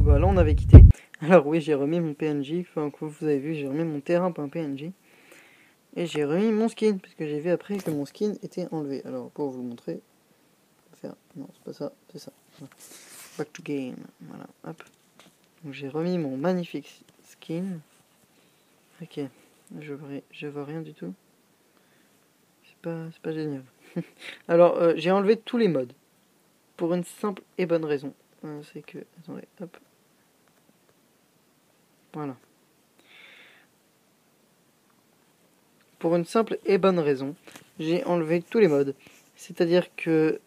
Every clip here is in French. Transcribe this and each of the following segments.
Bah là on avait quitté. Alors oui, j'ai remis mon PNJ, enfin comme vous avez vu, j'ai remis mon terrain.pnj. Et j'ai remis mon skin, parce que j'ai vu après que mon skin était enlevé. Alors pour vous le montrer, faire... non c'est pas ça, c'est ça. Back to game, voilà, hop. Donc j'ai remis mon magnifique skin. Ok, je vois rien du tout. C'est pas génial. Alors j'ai enlevé tous les modes. Pour une simple et bonne raison. C'est que... Attendez, hop. Voilà. Pour une simple et bonne raison, j'ai enlevé tous les modes. C'est-à-dire que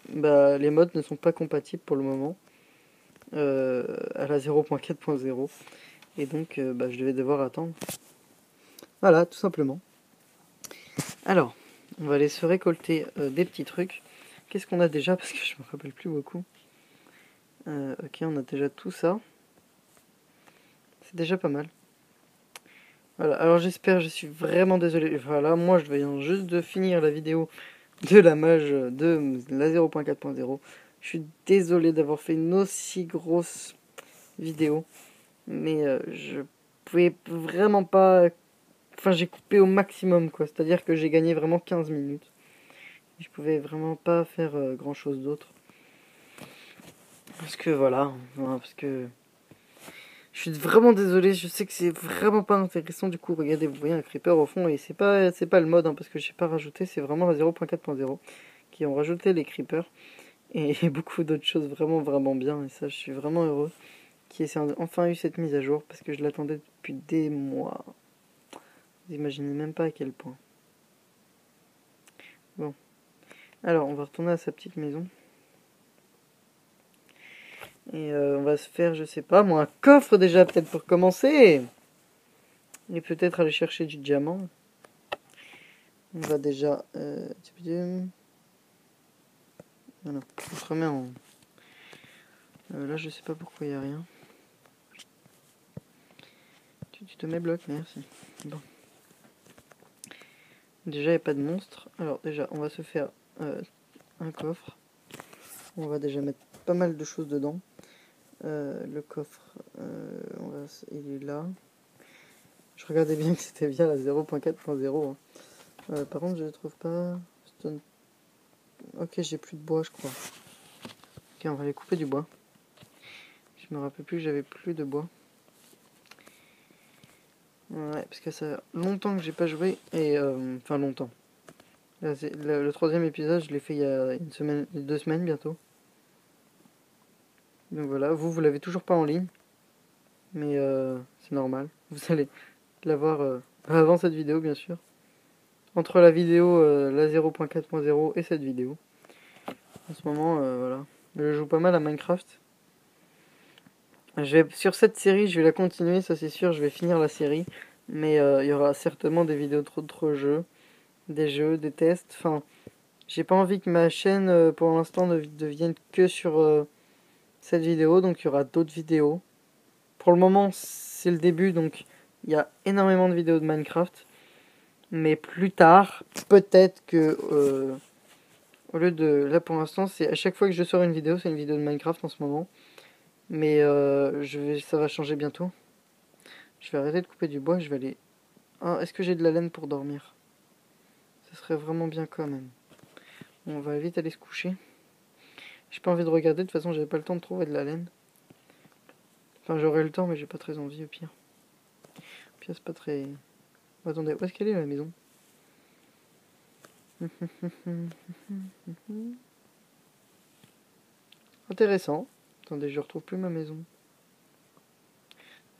les modes ne sont pas compatibles pour le moment à la 0.4.0. Et donc je devais devoir attendre. Voilà, tout simplement. Alors, on va aller se récolter des petits trucs. Qu'est-ce qu'on a déjà? Parce que je me rappelle plus beaucoup. Ok, on a déjà tout ça. C'est déjà pas mal. Voilà, alors j'espère, je suis vraiment désolé. Voilà, moi je viens juste de finir la vidéo de la mage de la 0.4.0. Je suis désolé d'avoir fait une aussi grosse vidéo. Mais je pouvais vraiment pas... Enfin, j'ai coupé au maximum, quoi. C'est-à-dire que j'ai gagné vraiment 15 minutes. Je pouvais vraiment pas faire grand-chose d'autre. Parce que voilà, parce que... Je suis vraiment désolé, je sais que c'est vraiment pas intéressant. Du coup, regardez, vous voyez un creeper au fond. Et c'est pas le mode, parce que j'ai pas rajouté. C'est vraiment la 0.4.0 qui ont rajouté les creepers. Et beaucoup d'autres choses vraiment bien. Et ça, je suis vraiment heureux qui ait enfin eu cette mise à jour. Parce que je l'attendais depuis des mois. Vous imaginez même pas à quel point. Bon. Alors, on va retourner à sa petite maison. Et on va se faire, je sais pas, moi, un coffre déjà, peut-être pour commencer. Et peut-être aller chercher du diamant. On va déjà... Voilà, on se remet en... là, je sais pas pourquoi il n'y a rien. Tu te mets bloc, merci. Bon. Déjà, il n'y a pas de monstre. Alors, déjà, on va se faire un coffre. On va déjà mettre pas mal de choses dedans. Le coffre, il est là. Je regardais bien que c'était bien la 0.4.0. Hein. Par contre, je ne trouve pas... Stone. Ok, j'ai plus de bois, je crois. Ok, on va aller couper du bois. Je me rappelle plus que j'avais plus de bois. Ouais, parce que ça fait longtemps que j'ai pas joué. Et enfin, longtemps. Là, le troisième épisode, je l'ai fait il y a 2 semaines bientôt. Donc voilà, vous l'avez toujours pas en ligne. Mais c'est normal. Vous allez l'avoir avant cette vidéo, bien sûr. Entre la vidéo, la 0.4.0 et cette vidéo. En ce moment, voilà. Je joue pas mal à Minecraft. Sur cette série, je vais la continuer, ça c'est sûr. Je vais finir la série. Mais il y aura certainement des vidéos d'autres jeux. Des jeux, des tests. Enfin, j'ai pas envie que ma chaîne, pour l'instant, ne devienne que sur cette vidéo. Donc il y aura d'autres vidéos. Pour le moment, c'est le début. Donc il y a énormément de vidéos de Minecraft. Mais plus tard, peut-être que... au lieu de... Là pour l'instant, c'est à chaque fois que je sors une vidéo, c'est une vidéo de Minecraft en ce moment. Mais ça va changer bientôt. Je vais arrêter de couper du bois, je vais aller... Ah, est-ce que j'ai de la laine pour dormir? Ce serait vraiment bien quand même. On va vite aller se coucher. J'ai pas envie de regarder, de toute façon j'avais pas le temps de trouver de la laine. Enfin j'aurais le temps mais j'ai pas très envie au pire. Au pire c'est pas très... Oh, attendez, où est-ce qu'elle est la maison? Intéressant. Attendez, je retrouve plus ma maison.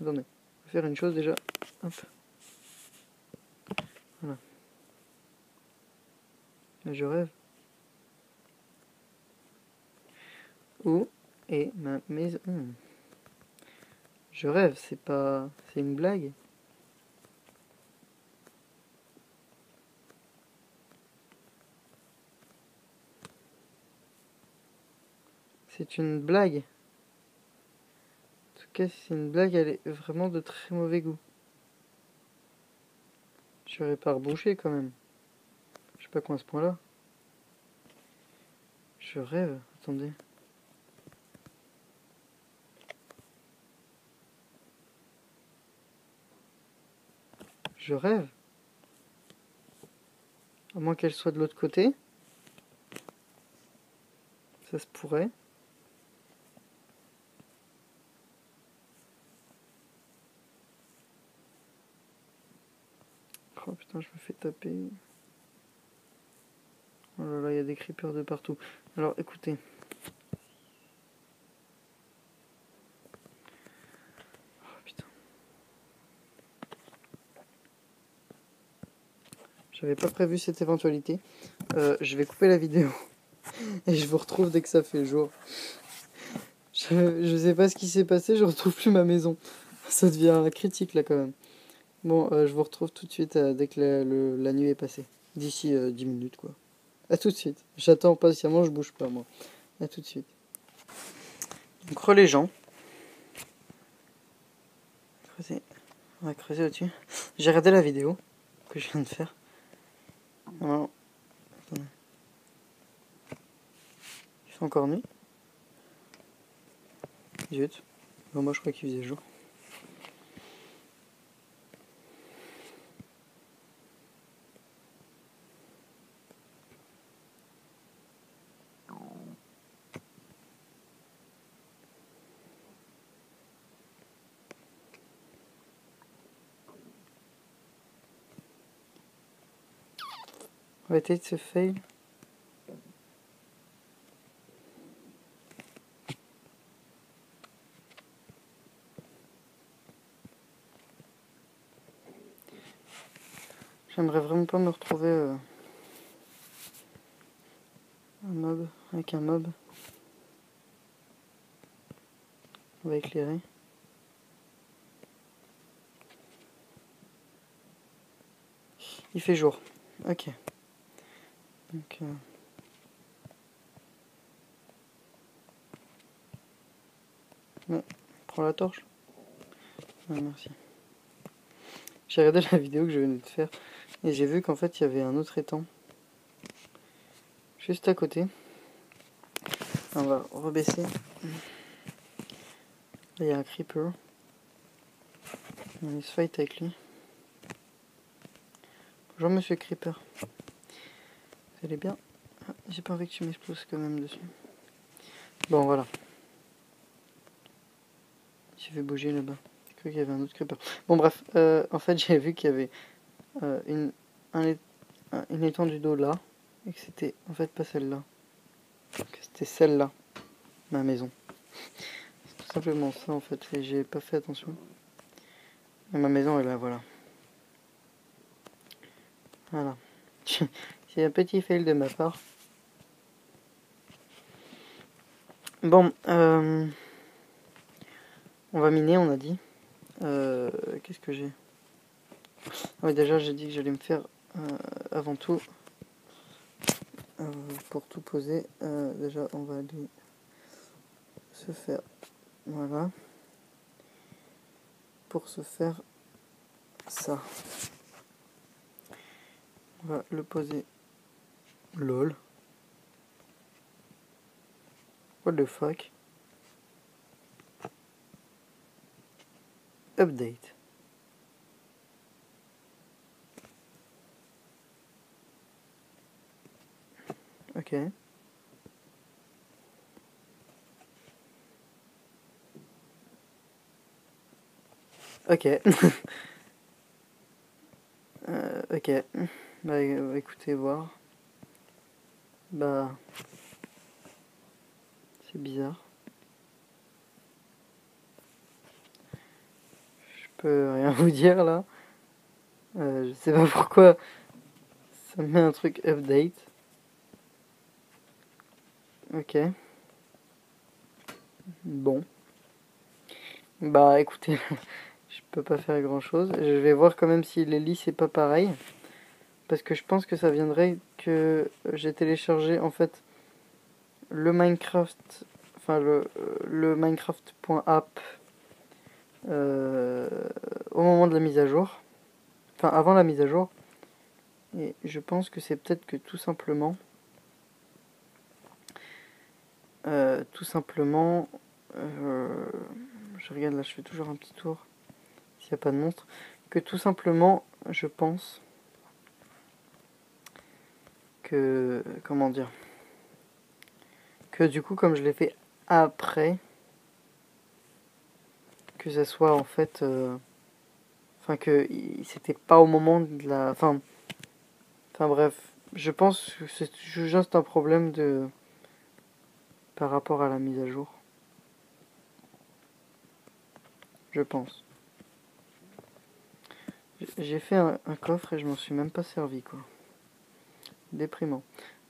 Attendez, on va faire une chose déjà. Hop. Voilà. Là, je rêve. Où est ma maison? Je rêve, c'est pas... C'est une blague. C'est une blague. En tout cas, si c'est une blague, elle est vraiment de très mauvais goût. Je vais pas reboucher quand même. Je sais pas quoi à ce point-là. Je rêve, attendez. Je rêve. À moins qu'elle soit de l'autre côté. Ça se pourrait. Oh putain, je me fais taper. Oh là là, il y a des creepers de partout. Alors écoutez. Oh putain. J'avais pas prévu cette éventualité. Je vais couper la vidéo. Et je vous retrouve dès que ça fait jour. Je sais pas ce qui s'est passé, je retrouve plus ma maison. Ça devient critique là quand même. Bon, je vous retrouve tout de suite dès que la nuit est passée. D'ici 10 minutes quoi. A tout de suite. J'attends patiemment, je bouge pas moi. A tout de suite. Donc les gens. Creuser. On va creuser au-dessus. J'ai regardé la vidéo que je viens de faire. Alors, attendez. Il fait encore nuit. Zut. Bon, moi je crois qu'il faisait jour. On va essayer de se fail. J'aimerais vraiment pas me retrouver avec un mob. On va éclairer. Il fait jour. Ok. Donc, ouais, prends la torche. Ouais, merci. J'ai regardé la vidéo que je venais de faire et j'ai vu qu'en fait il y avait un autre étang juste à côté. On va rebaisser. Là il y a un creeper. On va se fight avec lui. Bonjour monsieur Creeper. Vous allez bien? Ah, j'ai pas envie que tu m'exploses quand même dessus. Bon voilà. J'ai fait bouger là-bas. J'ai cru qu'il y avait un autre creeper. Bon bref, en fait j'ai vu qu'il y avait une étendue d'eau là. Et que c'était en fait pas celle-là. Que c'était celle-là. Ma maison. C'est tout simplement ça en fait. Et j'ai pas fait attention. Et ma maison est là, voilà. Voilà. C'est un petit fail de ma part. Bon, on va miner, on a dit. Qu'est-ce que j'ai? Oui, déjà, j'ai dit que j'allais me faire, avant tout, pour tout poser, déjà, on va aller se faire, voilà, pour se faire ça. On va le poser, lol. What the fuck? Update. Ok. Ok. Ok. Bah écoutez, voir. Bah... C'est bizarre. Je peux rien vous dire là. Je sais pas pourquoi ça me met un truc update. Ok. Bon. Bah écoutez, je peux pas faire grand chose. Je vais voir quand même si les lits c'est pas pareil. Parce que je pense que ça viendrait que j'ai téléchargé en fait le Minecraft. Enfin le Minecraft.app au moment de la mise à jour. Enfin avant la mise à jour. Et je pense que c'est peut-être que tout simplement. Je regarde là, je fais toujours un petit tour s'il n'y a pas de monstre, que tout simplement je pense que... Comment dire? Que du coup, comme je l'ai fait après, que ça soit en fait... Enfin, que c'était pas au moment de la... Enfin bref, je pense que c'est juste un problème de... par rapport à la mise à jour. Je pense. J'ai fait un coffre et je m'en suis même pas servi, quoi. Déprimant.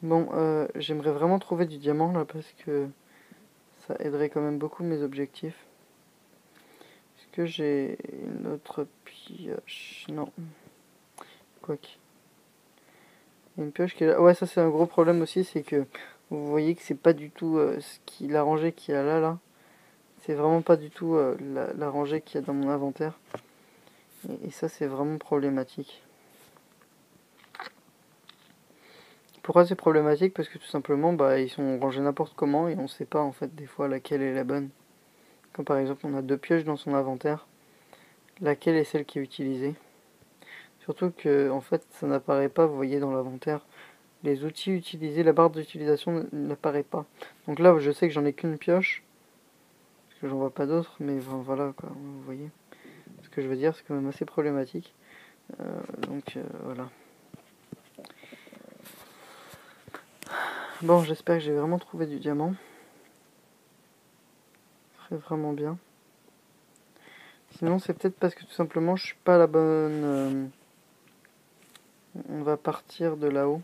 Bon, j'aimerais vraiment trouver du diamant là parce que ça aiderait quand même beaucoup mes objectifs. Est-ce que j'ai une autre pioche? Non. Quoique. Il y a une pioche qui est là. Ouais, ça c'est un gros problème aussi, c'est que vous voyez que c'est pas du tout la rangée qu'il y a là. C'est vraiment pas du tout la rangée qu'il y a dans mon inventaire. Et ça c'est vraiment problématique. Pourquoi c'est problématique? Parce que tout simplement, bah, ils sont rangés n'importe comment et on sait pas en fait des fois laquelle est la bonne. Comme par exemple, on a 2 pioches dans son inventaire. Laquelle est celle qui est utilisée? Surtout que en fait, ça n'apparaît pas, vous voyez, dans l'inventaire. Les outils utilisés, la barre d'utilisation n'apparaît pas. Donc là, je sais que j'en ai qu'une pioche. Parce que j'en vois pas d'autres, mais voilà quoi, vous voyez. Ce que je veux dire, c'est quand même assez problématique. Voilà. Bon, j'espère que j'ai vraiment trouvé du diamant. Ce serait vraiment bien. Sinon, c'est peut-être parce que tout simplement, je suis pas à la bonne... On va partir de là-haut.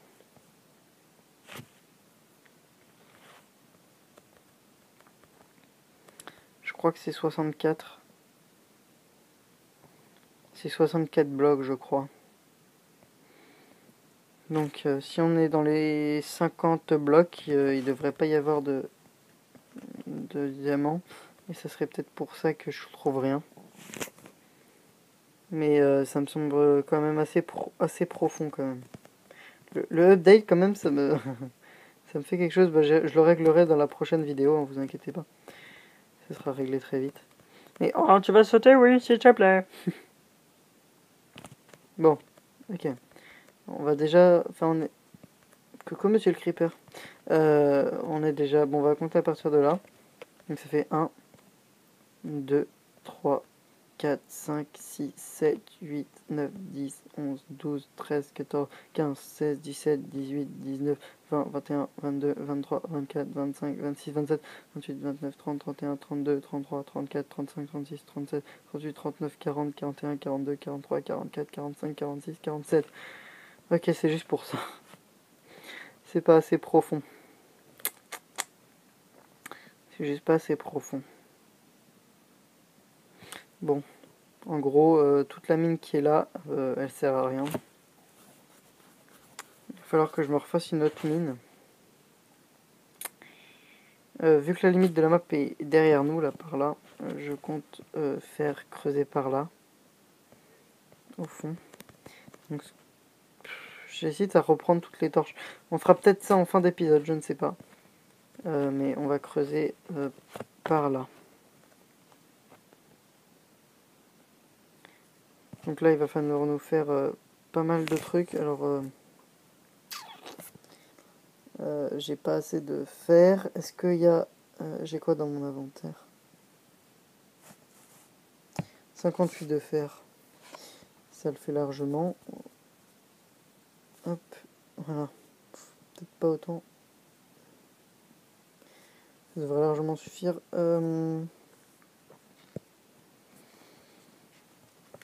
Je crois que c'est 64. C'est 64 blocs, je crois. Donc, si on est dans les 50 blocs, il ne devrait pas y avoir de diamants. Et ça serait peut-être pour ça que je trouve rien. Mais ça me semble quand même assez profond quand même. Le update quand même, ça me fait quelque chose. Bah, je le réglerai dans la prochaine vidéo, hein, vous inquiétez pas. Ça sera réglé très vite. Mais oh, tu vas sauter, oui, s'il te plaît. Bon, ok. On va déjà... Enfin, on est... Coucou, monsieur le creeper. On est déjà... Bon, on va compter à partir de là. Donc ça fait 1, 2, 3, 4, 5, 6, 7, 8, 9, 10, 11, 12, 13, 14, 15, 16, 17, 18, 19, 20, 21, 22, 23, 24, 25, 26, 27, 28, 29, 30, 31, 32, 33, 34, 35, 36, 37, 38, 39, 40, 41, 42, 43, 44, 45, 46, 47. Ok, c'est juste pour ça. C'est pas assez profond. C'est juste pas assez profond. Bon. En gros, toute la mine qui est là, elle sert à rien. Il va falloir que je me refasse une autre mine. Vu que la limite de la map est derrière nous, là, par là, je compte faire creuser par là, au fond. Donc, j'hésite à reprendre toutes les torches. On fera peut-être ça en fin d'épisode, je ne sais pas. Mais on va creuser par là. Donc là, il va falloir nous faire pas mal de trucs. Alors, j'ai pas assez de fer. Est-ce qu'il y a... j'ai quoi dans mon inventaire? 58 de fer. Ça le fait largement. Hop, voilà. Peut-être pas autant. Ça devrait largement suffire.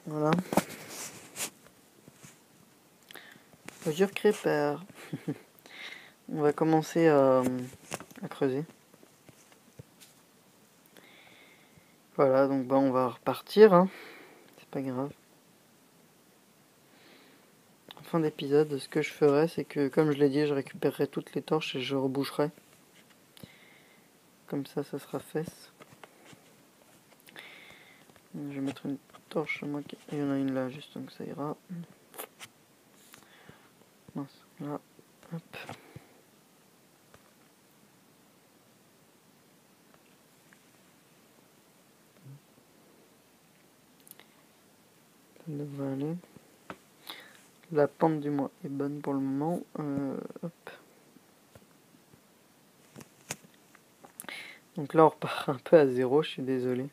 Voilà. Mesure creeper. On va commencer à creuser. Voilà, donc on va repartir. Hein. C'est pas grave. En fin d'épisode, ce que je ferai, c'est que, comme je l'ai dit, je récupérerai toutes les torches et je reboucherai. Comme ça, ça sera fait. Je vais mettre une torche, moi, il y en a une là, juste, donc ça ira. Mince, là, hop. Ça devrait aller. La pente du moins est bonne pour le moment. Hop. Donc là on repart un peu à zéro, je suis désolé.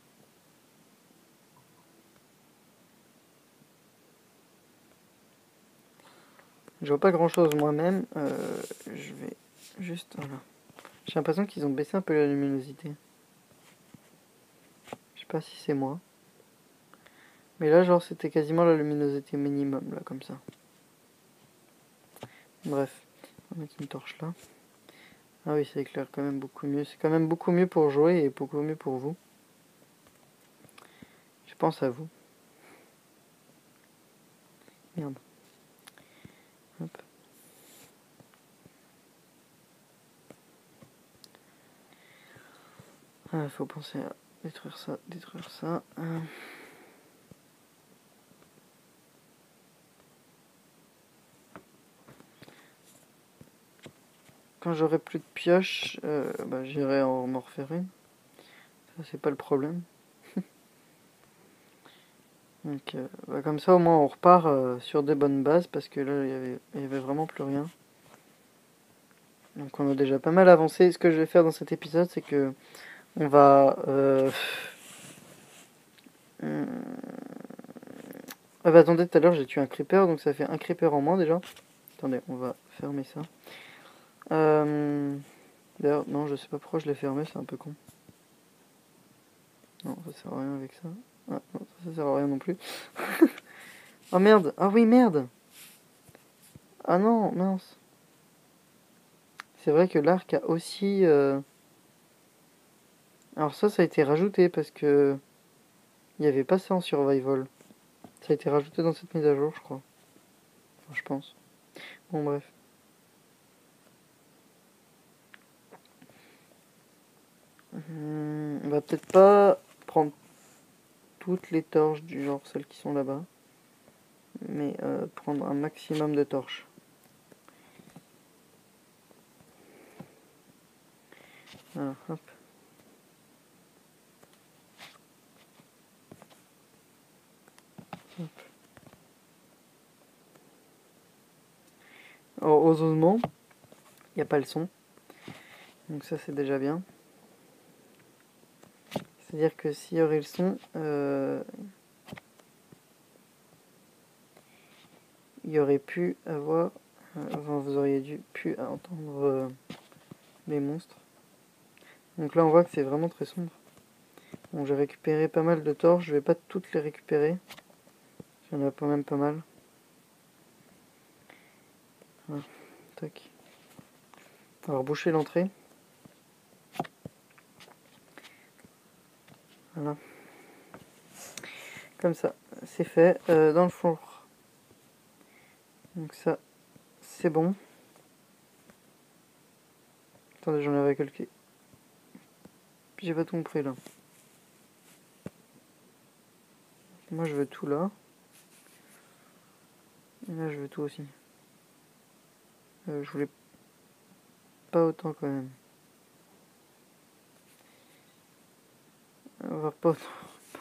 Je vois pas grand chose moi-même. Je vais juste... Voilà. J'ai l'impression qu'ils ont baissé un peu la luminosité. Je sais pas si c'est moi. Mais là genre c'était quasiment la luminosité minimum là comme ça. Bref. On va mettre une torche là. Ah oui, ça éclaire quand même beaucoup mieux. C'est quand même beaucoup mieux pour jouer et beaucoup mieux pour vous. Je pense à vous. Merde. Hop. Ah, faut penser à détruire ça, détruire ça. Quand j'aurai plus de pioches, bah, j'irai m'en refaire une. Ça, c'est pas le problème. Donc, bah, comme ça, au moins, on repart sur des bonnes bases parce que là, il y avait vraiment plus rien. Donc, on a déjà pas mal avancé. Ce que je vais faire dans cet épisode, c'est que on va. Ah bah attendez, tout à l'heure j'ai tué un creeper, donc ça fait un creeper en moins déjà. Attendez, on va fermer ça. D'ailleurs, non, je sais pas pourquoi je l'ai fermé, c'est un peu con. Non, ça sert à rien avec ça. Ah, non, ça sert à rien non plus. Oh merde, ah oui, merde. Ah non, mince. C'est vrai que l'arc a aussi... Alors ça a été rajouté parce que... Il n'y avait pas ça en survival. Ça a été rajouté dans cette mise à jour, je crois. Enfin, je pense. Bon, bref. On va peut-être pas prendre toutes les torches du genre celles qui sont là-bas. Mais prendre un maximum de torches. Voilà, hop. Hop. Alors, heureusement, il n'y a pas le son. Donc ça, c'est déjà bien. C'est-à-dire que s'il y aurait le son, il y aurait pu avoir... Enfin, vous auriez pu entendre les monstres. Donc là, on voit que c'est vraiment très sombre. Bon, j'ai récupéré pas mal de torches. Je vais pas toutes les récupérer. Il y en a quand même pas mal. Voilà. Tac. Alors, boucher l'entrée. Voilà. Comme ça, c'est fait. Dans le four. Donc ça, c'est bon. Attendez, j'en ai récolté. Puis j'ai pas tout compris là. Moi, je veux tout là. Et là, je veux tout aussi. Je voulais pas autant quand même. Avoir pas autant,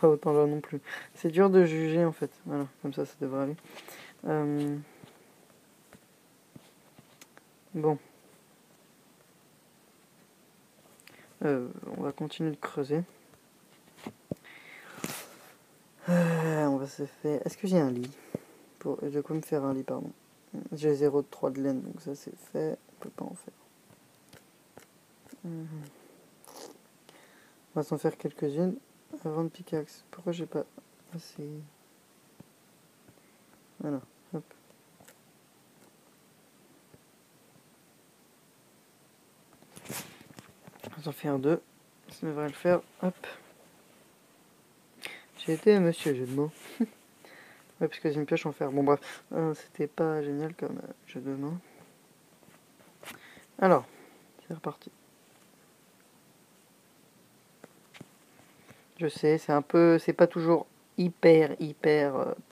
pas autant là non plus. C'est dur de juger en fait. Voilà, comme ça devrait aller. Bon. On va continuer de creuser. On va se faire... Est-ce que j'ai un lit Je peux me faire un lit, pardon. J'ai 0,3 de laine, donc ça c'est fait. On peut pas en faire. On va s'en faire quelques-unes. Avant de pickaxe. Pourquoi j'ai pas assez... Voilà, hop. On va s'en faire deux. Ça devrait le faire. Hop. J'ai été monsieur jeu de mots. Ouais, parce que j'ai une pioche en fer. Bon, bref. C'était pas génial comme jeu de mots. Alors, c'est reparti. Je sais, c'est un peu... C'est pas toujours hyper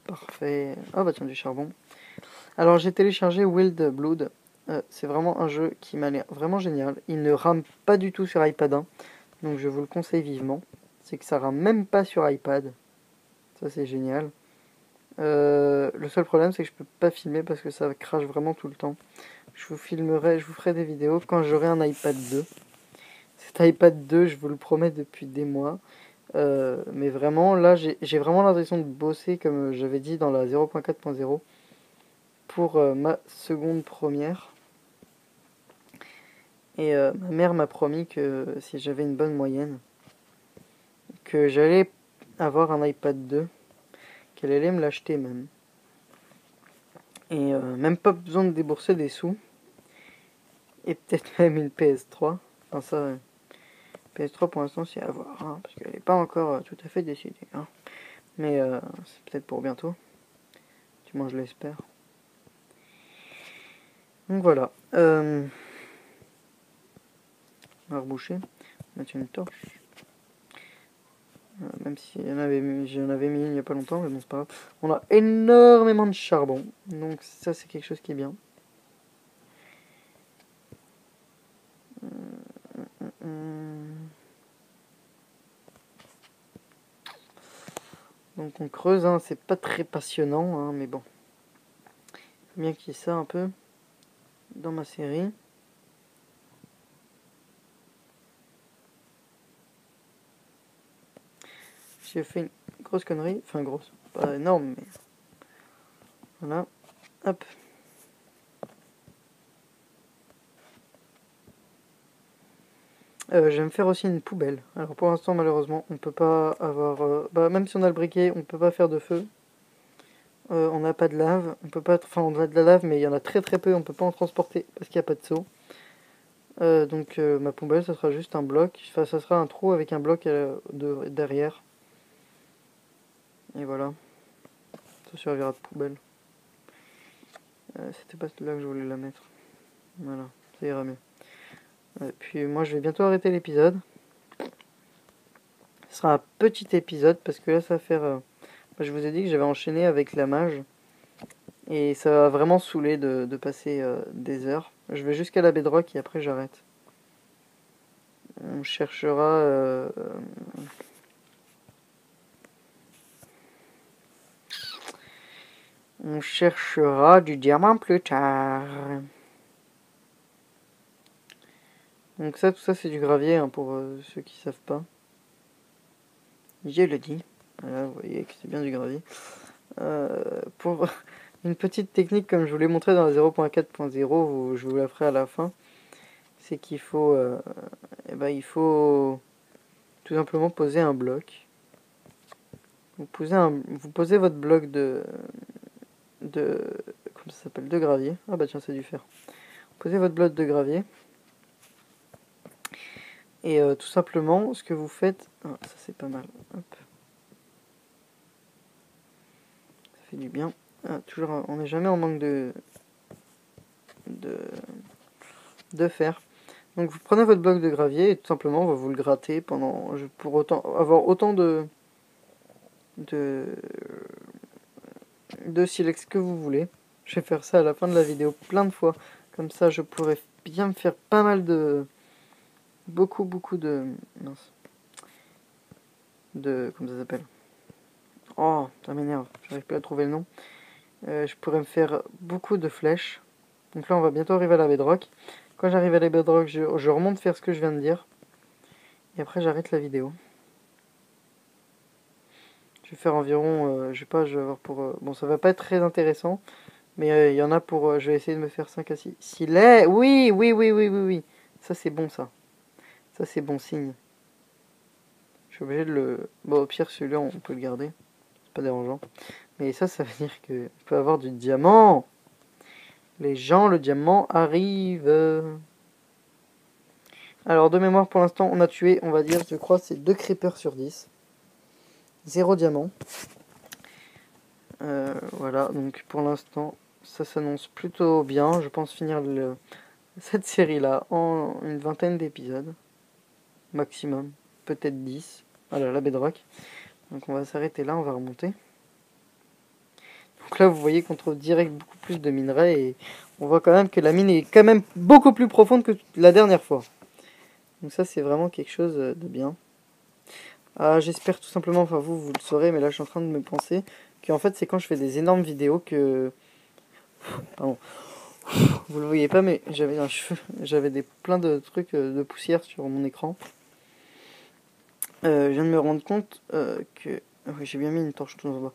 parfait. Oh bah tiens, du charbon. Alors, j'ai téléchargé Wild Blood. C'est vraiment un jeu qui m'a l'air vraiment génial. Il ne rame pas du tout sur iPad 1. Donc, je vous le conseille vivement. C'est que ça rame même pas sur iPad. Ça, c'est génial. Le seul problème, c'est que je peux pas filmer parce que ça crache vraiment tout le temps. Je vous ferai des vidéos quand j'aurai un iPad 2. Cet iPad 2, je vous le promets depuis des mois. Mais vraiment, là, j'ai vraiment l'impression de bosser, comme j'avais dit dans la 0.4.0, pour ma seconde première. Et ma mère m'a promis que si j'avais une bonne moyenne, que j'allais avoir un iPad 2, qu'elle allait me l'acheter même. Et même pas besoin de débourser des sous. Et peut-être même une PS3. Enfin ça, PS3 pour l'instant c'est à voir, hein, parce qu'elle n'est pas encore tout à fait décidée. Hein. Mais c'est peut-être pour bientôt. Du moins je l'espère. Donc voilà. On va reboucher. Mettre une torche. Même si j'en avais mis une il n'y a pas longtemps, mais bon c'est pas grave. On a énormément de charbon. Donc ça c'est quelque chose qui est bien. Donc on creuse, hein, c'est pas très passionnant, hein, mais bon. Faut bien qu'il y ait ça un peu dans ma série. J'ai fait une grosse connerie, enfin grosse, pas énorme, mais voilà, hop. Je vais me faire aussi une poubelle. Alors pour l'instant malheureusement on peut pas avoir, même si on a le briquet on peut pas faire de feu. On n'a pas de lave, on peut pas, enfin on a de la lave mais il y en a très très peu, on peut pas en transporter parce qu'il n'y a pas de seau. Donc ma poubelle ça sera juste un bloc, enfin ça sera un trou avec un bloc derrière. Et voilà, ça servira de poubelle. C'était pas là que je voulais la mettre. Voilà, ça ira mieux. Et puis moi je vais bientôt arrêter l'épisode. Ce sera un petit épisode parce que là ça va faire... je vous ai dit que j'avais enchaîné avec la mage. Et ça va vraiment saouler de passer des heures. Je vais jusqu'à la bedrock et après j'arrête. On cherchera... on cherchera du diamant plus tard. Donc ça, tout ça c'est du gravier hein, pour ceux qui savent pas. Je le dis. Voilà, vous voyez que c'est bien du gravier. Pour une petite technique comme je vous l'ai montré dans la 0.4.0, je vous la ferai à la fin. C'est qu'il faut, il faut tout simplement poser un bloc. Vous posez votre bloc de comment ça s'appelle, de gravier. Ah bah tiens, c'est du fer. Posez votre bloc de gravier. Et tout simplement, ce que vous faites... Ah, ça c'est pas mal. Hop. Ça fait du bien. Ah, toujours, on n'est jamais en manque de fer. Donc vous prenez votre bloc de gravier et tout simplement vous le grattez pendant... pour avoir autant de silex que vous voulez. Je vais faire ça à la fin de la vidéo plein de fois. Comme ça je pourrais bien me faire pas mal de... beaucoup de... mince. Comment ça s'appelle? Oh, ça m'énerve, j'arrive plus à trouver le nom. Je pourrais me faire beaucoup de flèches. Donc là on va bientôt arriver à la bedrock. Quand j'arrive à la bedrock, je remonte faire ce que je viens de dire. Et après j'arrête la vidéo. Je vais faire environ, je vais avoir pour... bon ça va pas être très intéressant. Mais il y en a pour... je vais essayer de me faire 5 à 6. Oui, oui, oui, oui, oui, oui. Ça c'est bon ça. Ça c'est bon signe. Je suis obligé de le... Bon au pire celui-là on peut le garder. C'est pas dérangeant. Mais ça veut dire qu'on peut avoir du diamant. Les gens, le diamant arrive. Alors de mémoire pour l'instant on a tué, on va dire, je crois c'est 2 creepers sur 10. 0 diamant. Voilà, donc pour l'instant ça s'annonce plutôt bien. Je pense finir cette série là en une vingtaine d'épisodes. Maximum. Peut-être 10. Voilà, la bedrock. Donc on va s'arrêter là, on va remonter. Donc là vous voyez qu'on trouve direct beaucoup plus de minerais et on voit quand même que la mine est quand même beaucoup plus profonde que la dernière fois. Donc ça c'est vraiment quelque chose de bien. J'espère tout simplement, enfin vous le saurez, mais là je suis en train de me penser, En fait, c'est quand je fais des énormes vidéos que... Pardon. Vous le voyez pas, mais j'avais un cheveu, plein de trucs de poussière sur mon écran. Je viens de me rendre compte que... Oui, j'ai bien mis une torche tout en bas.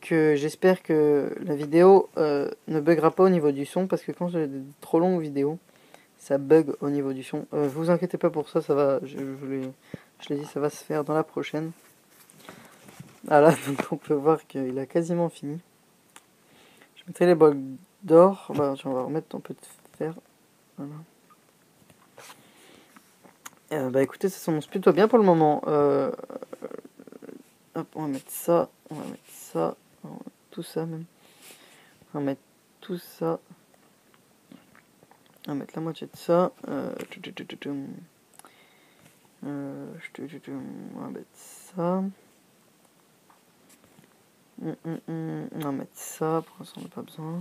Que j'espère que la vidéo ne buggera pas au niveau du son, parce que quand j'ai des trop longues vidéos, ça bug au niveau du son. Vous inquiétez pas pour ça, ça va, je l'ai dit, ça va se faire dans la prochaine. Ah là, donc on peut voir qu'il a quasiment fini. Je mettrai les blocs d'or. Bah, on va remettre un peu de fer. Voilà. Bah écoutez, ça s'annonce plutôt bien pour le moment. Hop, on va mettre ça. On va mettre ça. On va mettre tout ça même. On va mettre tout ça. On va mettre la moitié de ça. On va mettre ça. On va mettre ça. Pour l'instant, on n'a pas besoin.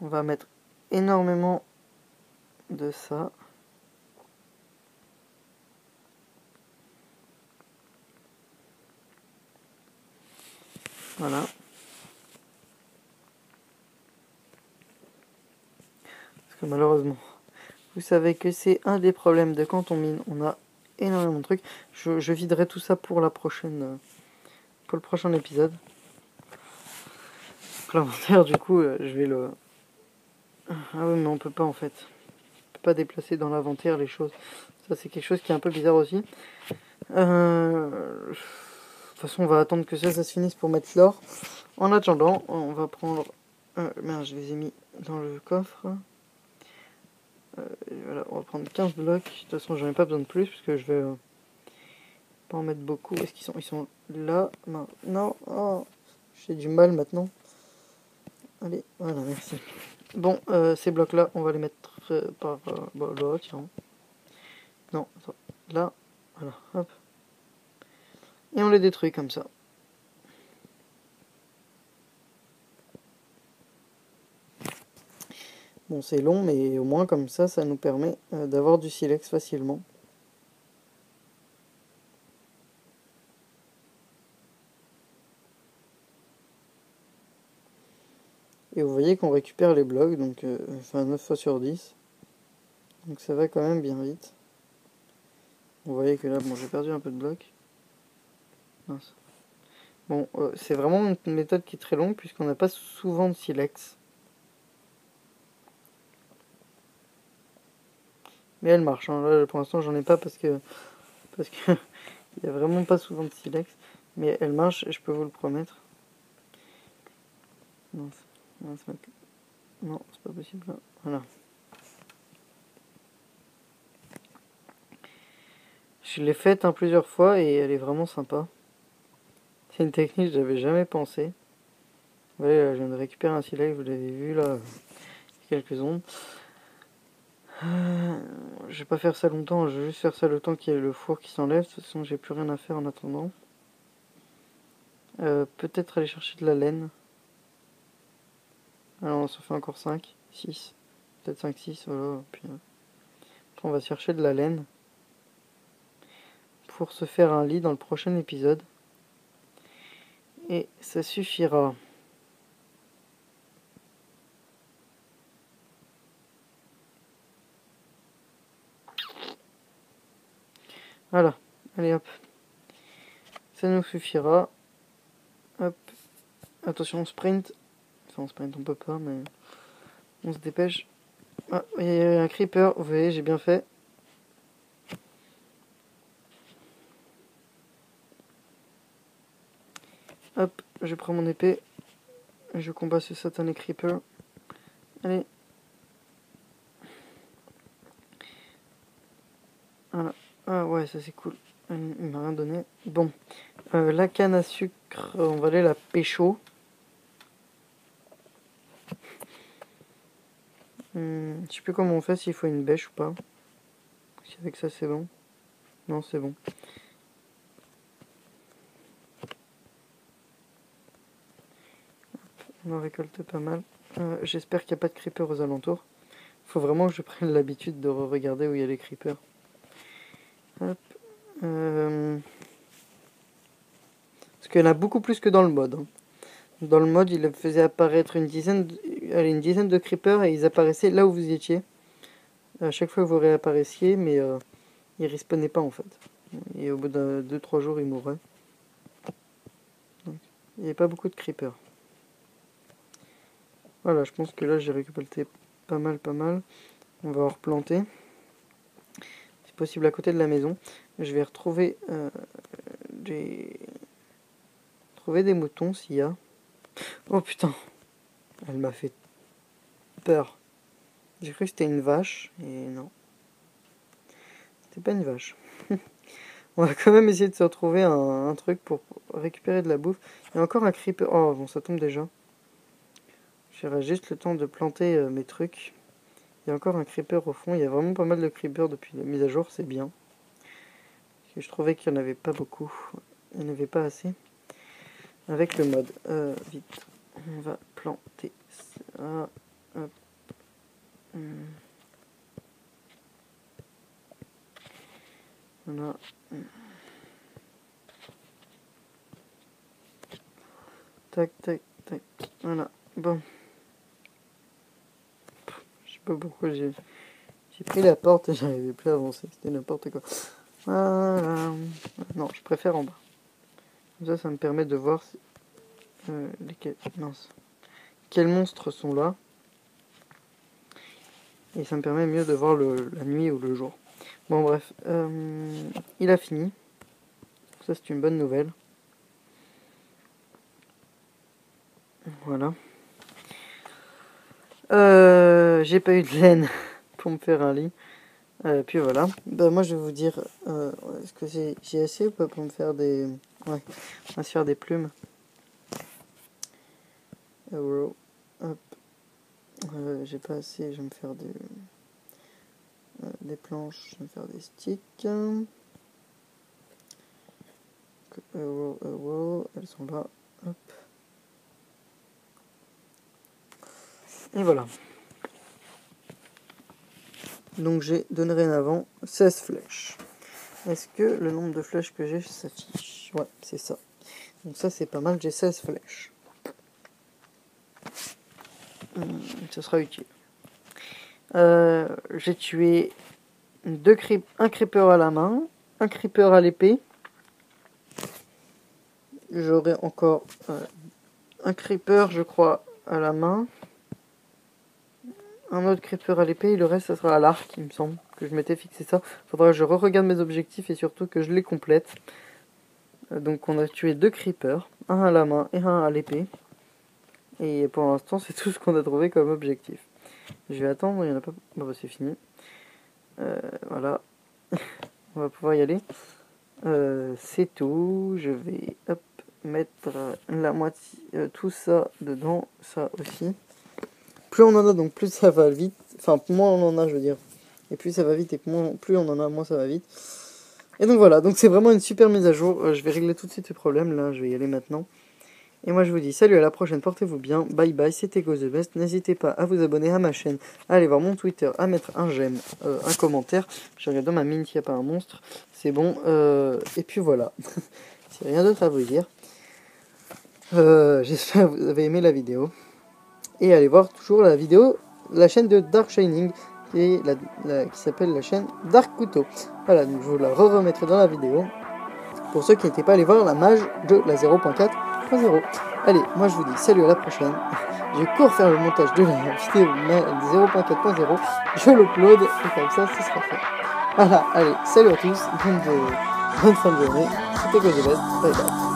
On va mettre énormément de ça. Voilà. Parce que malheureusement, vous savez que c'est un des problèmes de quand on mine. On a énormément de trucs. Je viderai tout ça pour la prochaine, pour le prochain épisode. L'inventaire, du coup, je vais le... Ah oui, mais on peut pas en fait. On peut pas déplacer dans l'inventaire les choses. Ça, c'est quelque chose qui est un peu bizarre aussi. De toute façon, on va attendre que ça se finisse pour mettre l'or. En attendant, on va prendre... merde, je les ai mis dans le coffre. Voilà, on va prendre 15 blocs. De toute façon, j'en ai pas besoin de plus, parce que je vais pas en mettre beaucoup. Est-ce qu'ils sont... Ils sont là. Non, non. Oh, j'ai du mal maintenant. Allez, voilà, merci. Bon, ces blocs-là, on va les mettre par là, tiens. Non, attends, là, voilà, hop. Et on les détruit comme ça. Bon, c'est long, mais au moins comme ça, ça nous permet d'avoir du silex facilement. Et vous voyez qu'on récupère les blocs, donc enfin 9 fois sur 10. Donc ça va quand même bien vite. Vous voyez que là, bon, j'ai perdu un peu de blocs. Mince. Bon, c'est vraiment une méthode qui est très longue, puisqu'on n'a pas souvent de silex. Mais elle marche, hein. Là, pour l'instant, j'en ai pas parce que il n'y a vraiment pas souvent de silex. Mais elle marche, je peux vous le promettre. Non, c'est pas possible. Là. Voilà. Je l'ai faite plusieurs fois et elle est vraiment sympa. C'est une technique que j'avais jamais pensé. Vous voyez, là, je viens de récupérer un silex, vous l'avez vu là, quelques ondes. Je vais pas faire ça longtemps, je vais juste faire ça le temps qu'il y ait le four qui s'enlève. De toute façon, j'ai plus rien à faire en attendant. Peut-être aller chercher de la laine. Alors, on s'en fait encore 5, 6. Peut-être 5, 6, voilà. Puis, après, on va chercher de la laine pour se faire un lit dans le prochain épisode. Et ça suffira. Voilà, allez hop. Ça nous suffira. Hop. Attention, on sprint. Enfin, on sprint, on peut pas, mais on se dépêche. Ah, il y a un creeper, vous voyez, j'ai bien fait. Hop, je prends mon épée. Je combats ce satané creeper. Allez. Voilà. Ah ouais, ça c'est cool. Il m'a rien donné. Bon. La canne à sucre, on va aller la pécho. Je sais plus comment on fait, s'il faut une bêche ou pas. Si avec ça c'est bon. Non, c'est bon. On en récolte pas mal. J'espère qu'il n'y a pas de creepers aux alentours. Faut vraiment que je prenne l'habitude de regarder où il y a les creepers. Hop. Parce qu'il y en a beaucoup plus que dans le mode. Hein. Dans le mode, il faisait apparaître une dizaine de creepers et ils apparaissaient là où vous étiez. À chaque fois que vous réapparaissiez, mais ils respawnaient pas en fait. Et au bout de 2-3 jours, ils mourraient. Donc, il n'y avait pas beaucoup de creepers. Voilà, je pense que là, j'ai récolté pas mal. On va en replanter. C'est possible à côté de la maison. Je vais retrouver des moutons s'il y a. Oh putain, elle m'a fait peur. J'ai cru que c'était une vache, et non. C'était pas une vache. On va quand même essayer de se retrouver un truc pour récupérer de la bouffe. Il y a encore un creeper. Oh bon, ça tombe déjà. J'aurai juste le temps de planter mes trucs. Il y a encore un creeper au fond. Il y a vraiment pas mal de creepers depuis la mise à jour, c'est bien. Parce que je trouvais qu'il n'y en avait pas beaucoup. Il n'y en avait pas assez. Avec le mode. Vite. On va planter ça. Hop. Voilà. Tac. Voilà. Bon. Je sais pas pourquoi j'ai pris la porte et j'arrivais plus à avancer. C'était n'importe quoi. Voilà. Non, je préfère en bas. Comme ça me permet de voir quels monstres sont là. Et ça me permet mieux de voir la nuit ou le jour. Bon bref, il a fini. Ça c'est une bonne nouvelle. Voilà. J'ai pas eu de laine pour me faire un lit. Puis voilà. Bah, moi je vais vous dire, est-ce que j'ai assez ou pas pour me faire des... Ouais, on va se faire des plumes. Hop. J'ai pas assez, je vais me faire des planches, je vais me faire des sticks. Elles sont là. Hop. Et voilà. Donc j'ai dorénavant 16 flèches. Est-ce que le nombre de flèches que j'ai s'affiche? Ouais, c'est ça. Donc ça c'est pas mal, j'ai 16 flèches. Ça sera utile. J'ai tué un creeper à la main, un creeper à l'épée. J'aurai encore un creeper, je crois, à la main. Un autre creeper à l'épée et le reste ça sera à l'arc, il me semble que je m'étais fixé ça. Faudra que je re-regarde mes objectifs et surtout que je les complète. Donc on a tué 2 creepers, un à la main et un à l'épée. Et pour l'instant c'est tout ce qu'on a trouvé comme objectif. Je vais attendre, il n'y en a pas... Bon bah c'est fini. Voilà. On va pouvoir y aller. C'est tout. Je vais mettre la moitié, tout ça dedans, ça aussi. Plus on en a, donc plus ça va vite. Enfin, moins on en a, je veux dire. Et plus ça va vite, et plus on en a, moins ça va vite. Et donc voilà, donc c'est vraiment une super mise à jour. Je vais régler tout de suite ce problème, là, je vais y aller maintenant. Et moi je vous dis salut, à la prochaine, portez-vous bien, bye bye, c'était GoTheBest. N'hésitez pas à vous abonner à ma chaîne, à aller voir mon Twitter, à mettre un j'aime, un commentaire. Je regarde dans ma mine qu'il n'y a pas un monstre, c'est bon. Et puis voilà, c'est rien d'autre à vous dire. J'espère que vous avez aimé la vidéo. Et allez voir toujours la chaîne de Dark Shining, qui s'appelle la chaîne Dark Couteau. Voilà, donc je vous la remettrai dans la vidéo. Pour ceux qui n'étaient pas allés voir la mage de la 0.4.0. Allez, moi je vous dis salut, à la prochaine. Je cours faire le montage de la vidéo 0.4.0. Je l'upload et comme ça, ce sera fait. Voilà, allez, salut à tous. Bonne fin de journée. C'était GoTheBest. Bye bye.